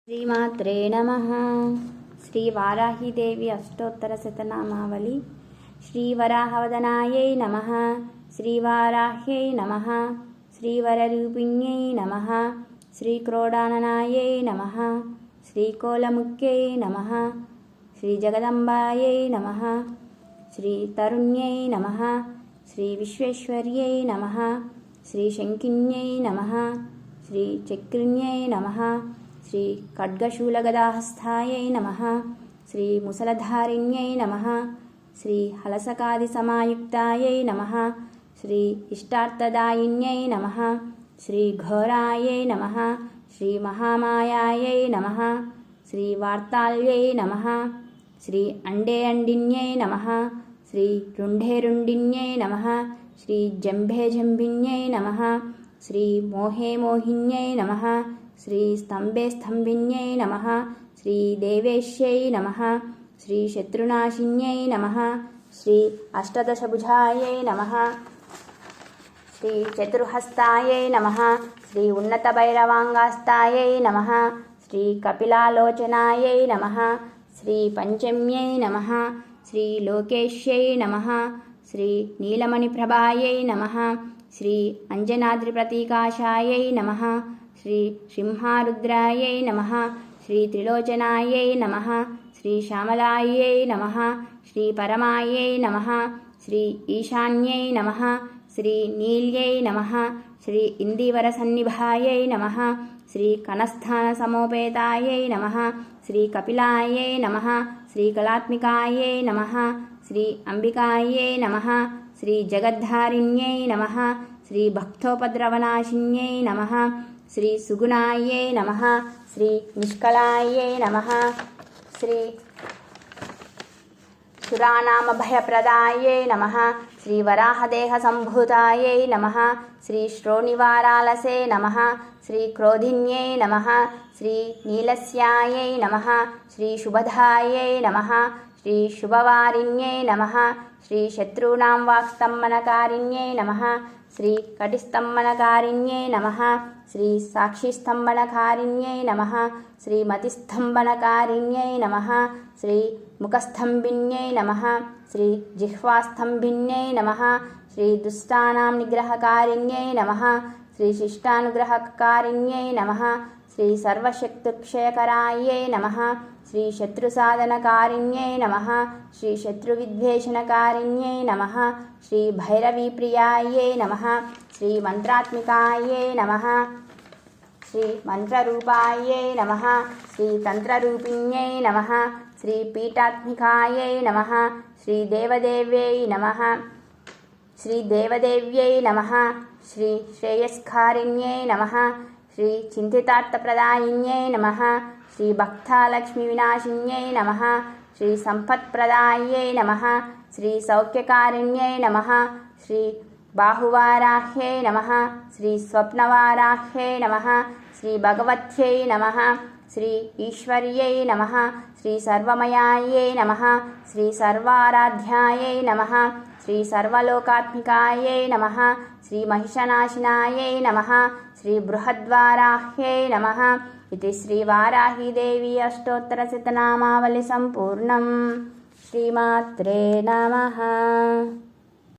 శ్రీమాత్రే నమః. శ్రీ వారాహీదేవి అష్టోత్తర శతనామావళి. శ్రీవరాహవదనాయై నమః. శ్రీవారాహ్యై నమః. శ్రీవరరూపిణ్యై నమః. శ్రీక్రోడాననాయై నమః. శ్రీకోలముఖ్యై నమః. శ్రీజగదంబాయై నమః. శ్రీతరుణ్యై నమః. శ్రీవిశ్వేశ్వర్యై నమః. శ్రీశంకిన్యై నమః. శ్రీచక్రిణ్యై నమః. శ్రీ ఖడ్గశూలగదాహస్థాయై నమః. శ్రీ ముసలధారిణ్యై నమః. శ్రీ హలసకాదిసమాయుక్తాయై నమః. శ్రీ ఇష్టార్థదాయిన్యై నమః. శ్రీ ఘోరాయై నమః. శ్రీ మహామాయాయై నమః. శ్రీ వార్తాళ్యై నమః. శ్రీ అండేండిన్యై నమః. శ్రీ రుంఢేరుండిన్యై నమః. శ్రీ జంభేజంభిన్యై నమః. శ్రీ మోహిన్యై నమః. శ్రీ స్తంభిన్యై నమః. శ్రీ దేవేశ్యై నమః. శ్రీ శత్రునాశిన్యై నమః. శ్రీ అష్టదశభుజాయై నమః. శ్రీ చతుర్హస్తాయై నమః. శ్రీ ఉన్నతభైరవాంగాస్తాయై నమః. శ్రీ కపిలాలోచనాయై నమః. శ్రీ పంచమ్యై నమః. శ్రీ లోకేశ్యై నమః. శ్రీ నీలమణిప్రభాయై నమః. శ్రీ అంజనాద్రిప్రతీకాశాయై నమః. శ్రీ సింహారుద్రాయై నమః. శ్రీ త్రిలోచనాయై నమః. శ్రీ శ్యామలాయై నమః. శ్రీ పరమాయై నమః. శ్రీ ఈశాన్యై నమః. శ్రీ నీల్యై నమః. శ్రీ ఇందివరసన్నిభాయై నమః. శ్రీ కనస్థానసమోపేతాయై నమః. శ్రీ కపిలాయై నమః. శ్రీ కళాత్మికాయై నమః. శ్రీ అంబికాయై నమః. శ్రీ జగద్ధారిణ్యై నమః. శ్రీ భక్తోపద్రవనాశిన్యై నమః. శ్రీ సుగుణాయై నమః. శ్రీ నిష్కళాయై నమః. శ్రీ సురానామభయప్రదాయై నమః. శ్రీ వరాహదేహసంభూతాయై నమః. శ్రీ శ్రోణివారాలసే నమః. శ్రీ క్రోధిన్యై నమః. శ్రీ నీలస్యాయై నమః. శ్రీ శుభదాయై నమః. శ్రీ శుభవారిణ్యై నమః. శ్రీ శత్రూణాం వాక్స్తంభనకారిణ్యై నమః. శ్రీ కటిస్తంభనకారిణ్యై నమః. శ్రీ సాక్షిస్తంభనకారిణ్యై నమః. శ్రీ మతిస్తంభనకారిణ్యై నమః. శ్రీ ముఖస్తంభిన్యై నమః. శ్రీ జిహ్వాస్తంభిన్యై నమః. శ్రీ దుష్టానాం నిగ్రహకారిణ్యై నమః. శ్రీ శిష్టానుగ్రహకారిణ్యై నమః. శ్రీ సర్వశక్తిక్షయకరాయై నమః. శ్రీ శత్రుసాధనకారిణ్యై నమః. శ్రీ శత్రువిద్వేషణకారిణ్యై నమః. శ్రీ భైరవీప్రియాయై నమః. శ్రీ మంత్రాత్మికాయై నమః. శ్రీ మంత్రరూపాయై నమః. శ్రీ తంత్రరూపిణ్యై నమః. శ్రీ పీఠాత్మికాయై నమః. శ్రీ దేవదేవ్యై నమః. శ్రీ దేవదేవ్యై నమః. శ్రీ శ్రేయస్కారిణ్యై నమః. శ్రీ చింతితార్థప్రదాయిన్యై నమః. శ్రీ భక్తాలక్ష్మీవినాశిన్యై నమః. శ్రీ సంపత్ప్రదాయై నమః. శ్రీ సౌఖ్యకారిణ్యై నమః. శ్రీ బాహువారాహ్యై నమః. శ్రీ స్వప్నవారాహ్యై నమః. శ్రీ భగవత్యై నమః. శ్రీ ఈశ్వర్యై నమః. శ్రీ సర్వమయాయై నమః. శ్రీ సర్వారాధ్యాయై నమః. శ్రీ సర్వలోకాత్మికాయై నమః. శ్రీ మహిషనాశినాయై నమః. శ్రీ బృహద్వారాహ్యై నమః. ఇది శ్రీ వారాహీదేవి అష్టోత్తర శతనామావళి సంపూర్ణం. శ్రీమాత్రే నమః.